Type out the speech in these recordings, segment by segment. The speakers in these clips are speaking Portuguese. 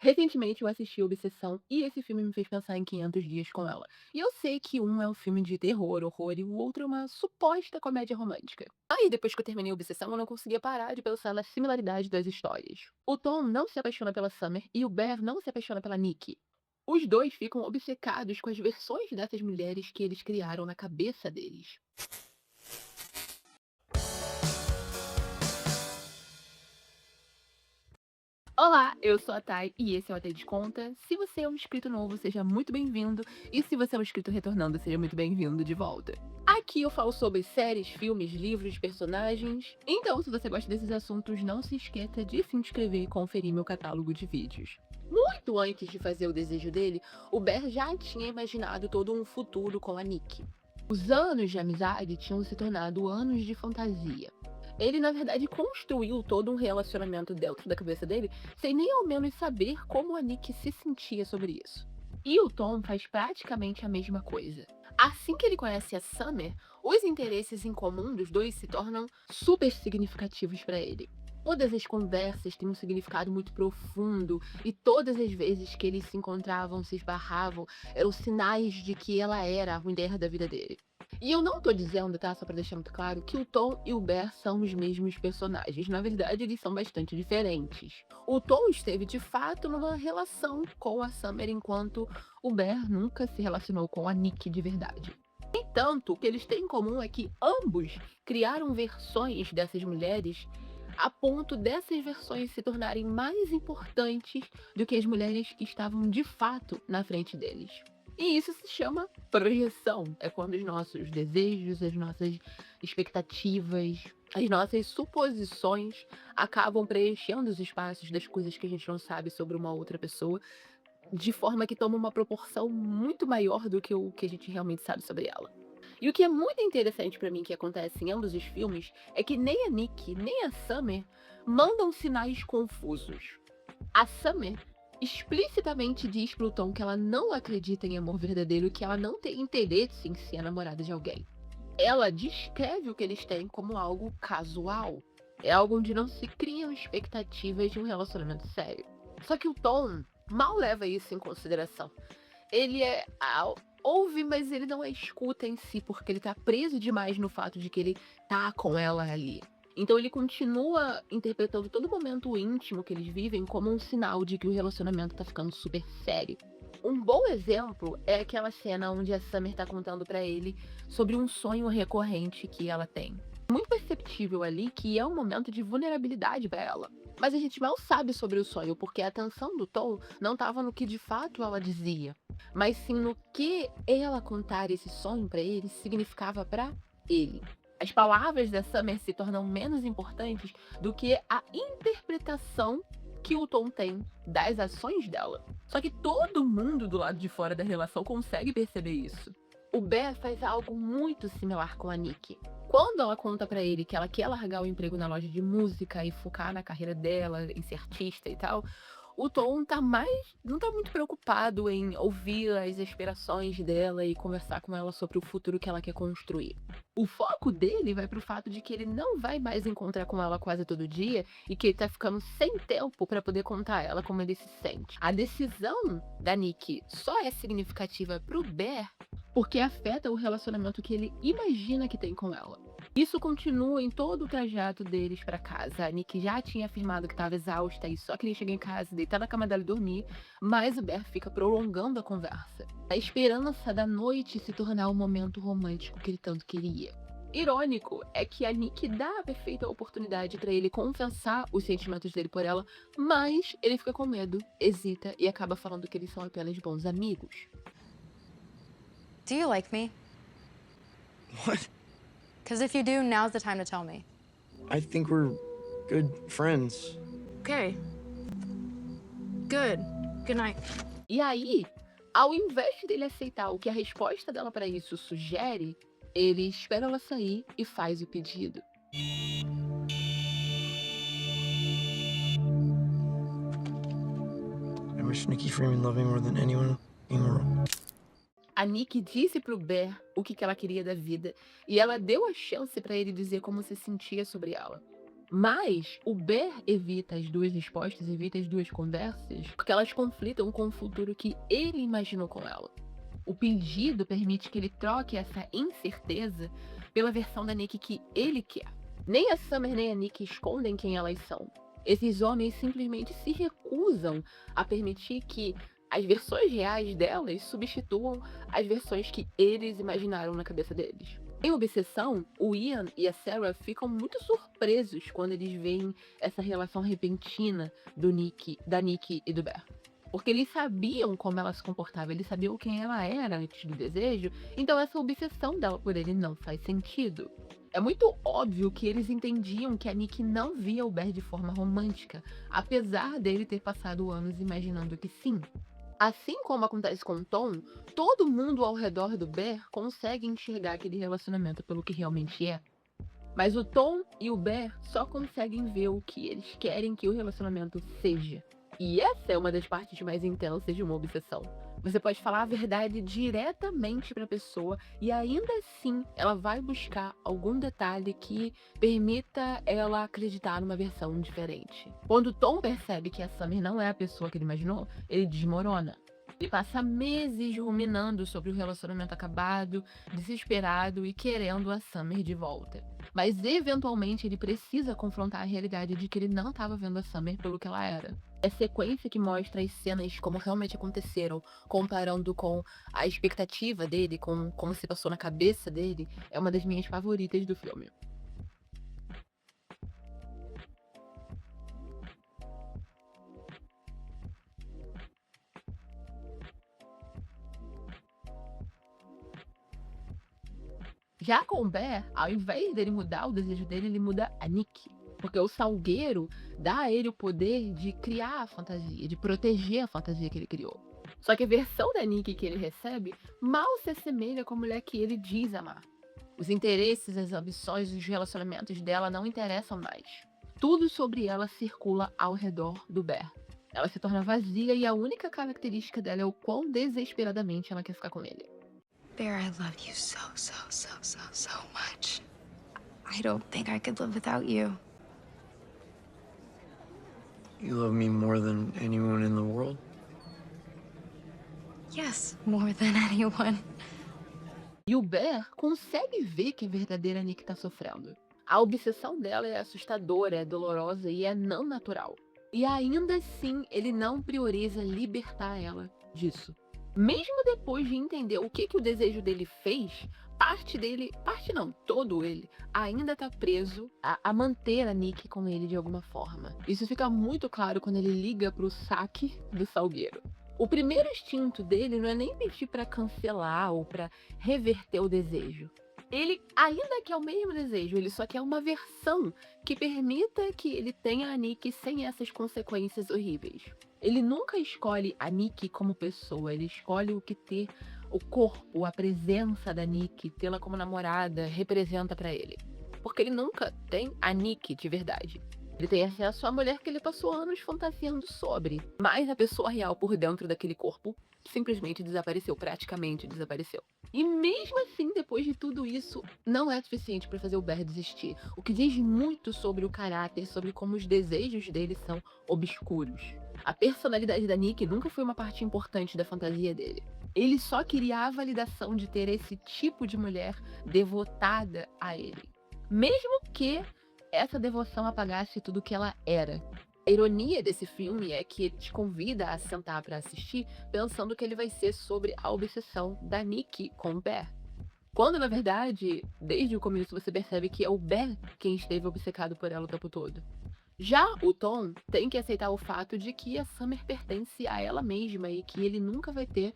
Recentemente eu assisti Obsessão e esse filme me fez pensar em 500 Dias com Ela. E eu sei que um é um filme de terror, horror e o outro é uma suposta comédia romântica. Aí depois que eu terminei Obsessão eu não conseguia parar de pensar na similaridade das histórias. O Tom não se apaixona pela Summer e o Bear não se apaixona pela Nikki. Os dois ficam obcecados com as versões dessas mulheres que eles criaram na cabeça deles. Olá, eu sou a Thay e esse é o Até de Conta. Se você é um inscrito novo, seja muito bem-vindo. E se você é um inscrito retornando, seja muito bem-vindo de volta. Aqui eu falo sobre séries, filmes, livros, personagens. Então, se você gosta desses assuntos, não se esqueça de se inscrever e conferir meu catálogo de vídeos. Muito antes de fazer o desejo dele, o Bear já tinha imaginado todo um futuro com a Nick. Os anos de amizade tinham se tornado anos de fantasia. Ele, na verdade, construiu todo um relacionamento dentro da cabeça dele, sem nem ao menos saber como a Nick se sentia sobre isso. E o Tom faz praticamente a mesma coisa. Assim que ele conhece a Summer, os interesses em comum dos dois se tornam super significativos para ele. Todas as conversas têm um significado muito profundo, e todas as vezes que eles se encontravam, se esbarravam, eram sinais de que ela era a mulher da vida dele. E eu não tô dizendo, tá, só pra deixar muito claro, que o Tom e o Bear são os mesmos personagens. Na verdade, eles são bastante diferentes. O Tom esteve de fato numa relação com a Summer, enquanto o Bear nunca se relacionou com a Nick de verdade. No entanto, o que eles têm em comum é que ambos criaram versões dessas mulheres a ponto dessas versões se tornarem mais importantes do que as mulheres que estavam de fato na frente deles. E isso se chama projeção. É quando os nossos desejos, as nossas expectativas, as nossas suposições acabam preenchendo os espaços das coisas que a gente não sabe sobre uma outra pessoa, de forma que toma uma proporção muito maior do que o que a gente realmente sabe sobre ela. E o que é muito interessante pra mim que acontece em ambos os filmes é que nem a Nick, nem a Summer mandam sinais confusos. A Summer explicitamente diz pro Tom que ela não acredita em amor verdadeiro e que ela não tem interesse em ser a namorada de alguém. Ela descreve o que eles têm como algo casual. É algo onde não se criam expectativas de um relacionamento sério. Só que o Tom mal leva isso em consideração. Ele ouve, mas ele não a escuta em si, porque ele tá preso demais no fato de que ele tá com ela ali. Então ele continua interpretando todo momento íntimo que eles vivem como um sinal de que o relacionamento tá ficando super sério. Um bom exemplo é aquela cena onde a Summer tá contando pra ele sobre um sonho recorrente que ela tem. Muito perceptível ali que é um momento de vulnerabilidade pra ela. Mas a gente mal sabe sobre o sonho, porque a atenção do Tom não estava no que de fato ela dizia, mas sim no que ela contar esse sonho pra ele significava pra ele. As palavras da Summer se tornam menos importantes do que a interpretação que o Tom tem das ações dela. Só que todo mundo do lado de fora da relação consegue perceber isso. O Bear faz algo muito similar com a Nick. Quando ela conta pra ele que ela quer largar o emprego na loja de música e focar na carreira dela, em ser artista e tal, o Tom não tá muito preocupado em ouvir as aspirações dela e conversar com ela sobre o futuro que ela quer construir. O foco dele vai pro fato de que ele não vai mais encontrar com ela quase todo dia e que ele tá ficando sem tempo pra poder contar a ela como ele se sente. A decisão da Nick só é significativa pro Bear porque afeta o relacionamento que ele imagina que tem com ela. Isso continua em todo o trajeto deles pra casa. A Nick já tinha afirmado que estava exausta e só queria chegar em casa, deitar na cama dela e dormir, mas o Bear fica prolongando a conversa. A esperança da noite se tornar o momento romântico que ele tanto queria. Irônico é que a Nick dá a perfeita oportunidade pra ele confessar os sentimentos dele por ela, mas ele fica com medo, hesita e acaba falando que eles são apenas bons amigos. Do you like me? What? Because if you do, now's the time to tell me. I think we're good friends. Okay. Good. Good night. E aí, ao invés dele aceitar o que a resposta dela pra isso sugere, ele espera ela sair e faz o pedido. I wish Nikki Freeman loved me more than anyone in the world. A Nick disse pro Bear o que ela queria da vida e ela deu a chance pra ele dizer como se sentia sobre ela. Mas o Bear evita as duas respostas, evita as duas conversas, porque elas conflitam com o futuro que ele imaginou com ela. O pedido permite que ele troque essa incerteza pela versão da Nick que ele quer. Nem a Summer nem a Nick escondem quem elas são. Esses homens simplesmente se recusam a permitir que as versões reais delas substituam as versões que eles imaginaram na cabeça deles. Em Obsessão, o Ian e a Sarah ficam muito surpresos quando eles veem essa relação repentina da Nick e do Bear. Porque eles sabiam como ela se comportava, eles sabiam quem ela era antes do desejo, então essa obsessão dela por ele não faz sentido. É muito óbvio que eles entendiam que a Nick não via o Bear de forma romântica, apesar dele ter passado anos imaginando que sim. Assim como acontece com o Tom, todo mundo ao redor do Bear consegue enxergar aquele relacionamento pelo que realmente é. Mas o Tom e o Bear só conseguem ver o que eles querem que o relacionamento seja. E essa é uma das partes mais intensas de uma obsessão. Você pode falar a verdade diretamente para a pessoa e ainda assim ela vai buscar algum detalhe que permita ela acreditar numa versão diferente. Quando Tom percebe que a Summer não é a pessoa que ele imaginou, ele desmorona. Ele passa meses ruminando sobre o relacionamento acabado, desesperado e querendo a Summer de volta. Mas eventualmente ele precisa confrontar a realidade de que ele não estava vendo a Summer pelo que ela era. É a sequência que mostra as cenas como realmente aconteceram, comparando com a expectativa dele, com como se passou na cabeça dele, é uma das minhas favoritas do filme. Já com o Bear, ao invés dele mudar o desejo dele, ele muda a Nick. Porque o Salgueiro dá a ele o poder de criar a fantasia, de proteger a fantasia que ele criou. Só que a versão da Nick que ele recebe mal se assemelha com a mulher que ele diz amar. Os interesses, as ambições e os relacionamentos dela não interessam mais. Tudo sobre ela circula ao redor do Bear. Ela se torna vazia e a única característica dela é o quão desesperadamente ela quer ficar com ele. Bear, I love you so much. I don't think I could live without you. You love me more than anyone in the world? Yes, more than anyone. E o Bear consegue ver que a verdadeira Nick tá sofrendo. A obsessão dela é assustadora, é dolorosa e é não natural. E ainda assim, ele não prioriza libertar ela disso. Mesmo depois de entender o que o desejo dele fez, todo ele, ainda tá preso a manter a Nick com ele de alguma forma. Isso fica muito claro quando ele liga pro saque do Salgueiro. O primeiro instinto dele não é nem pedir pra cancelar ou pra reverter o desejo. Ele ainda quer o mesmo desejo, ele só quer uma versão que permita que ele tenha a Nick sem essas consequências horríveis. Ele nunca escolhe a Nick como pessoa, ele escolhe o que ter o corpo, a presença da Nick, tê-la como namorada, representa pra ele. Porque ele nunca tem a Nick de verdade. Ele tem acesso à mulher que ele passou anos fantasiando sobre. Mas a pessoa real por dentro daquele corpo simplesmente desapareceu, praticamente desapareceu. E mesmo assim, depois de tudo isso, não é suficiente para fazer o Bear desistir. O que diz muito sobre o caráter, sobre como os desejos dele são obscuros. A personalidade da Nick nunca foi uma parte importante da fantasia dele. Ele só queria a validação de ter esse tipo de mulher devotada a ele. Mesmo que essa devoção apagasse tudo que ela era. A ironia desse filme é que ele te convida a sentar para assistir pensando que ele vai ser sobre a obsessão da Nick com o Bear. Quando, na verdade, desde o começo você percebe que é o Bear quem esteve obcecado por ela o tempo todo. Já o Tom tem que aceitar o fato de que a Summer pertence a ela mesma e que ele nunca vai ter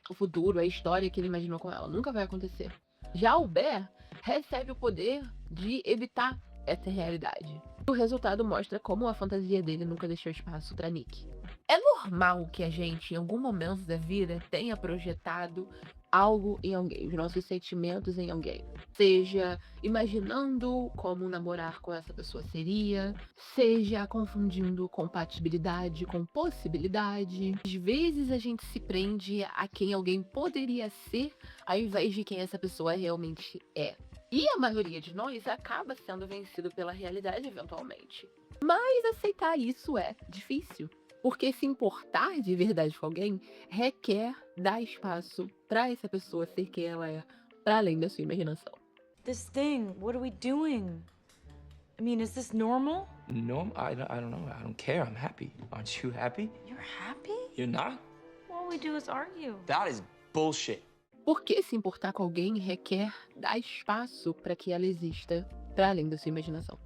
o futuro, a história que ele imaginou com ela. Nunca vai acontecer. Já o Bear recebe o poder de evitar essa realidade. O resultado mostra como a fantasia dele nunca deixou espaço para Nick. É normal que a gente, em algum momento da vida, tenha projetado algo em alguém, os nossos sentimentos em alguém. Seja imaginando como namorar com essa pessoa seria, seja confundindo compatibilidade com possibilidade. Às vezes a gente se prende a quem alguém poderia ser, ao invés de quem essa pessoa realmente é. E a maioria de nós acaba sendo vencido pela realidade eventualmente. Mas aceitar isso é difícil. Porque se importar de verdade com alguém requer dar espaço para essa pessoa ser quem ela é, para além da sua imaginação. This thing, what are we doing? I mean, is this normal? No, I don't know. I don't care. I'm happy. Aren't you happy? You're happy? You're not? All we do is argue. That is bullshit. Porque se importar com alguém requer dar espaço para que ela exista, para além da sua imaginação.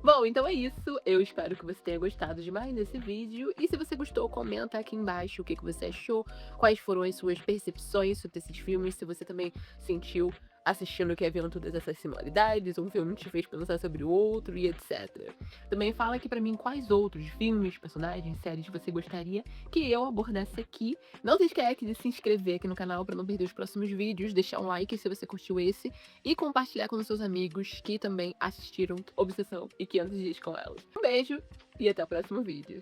Bom, então é isso. Eu espero que você tenha gostado demais desse vídeo. E se você gostou, comenta aqui embaixo o que você achou, quais foram as suas percepções sobre esses filmes, se você também sentiu assistindo que havia todas essas similaridades, um filme te fez pensar sobre o outro e etc. Também fala aqui pra mim quais outros filmes, personagens, séries você gostaria que eu abordasse aqui. Não se esquece de se inscrever aqui no canal pra não perder os próximos vídeos, deixar um like se você curtiu esse e compartilhar com os seus amigos que também assistiram Obsessão e 500 Dias com Ela. Um beijo e até o próximo vídeo.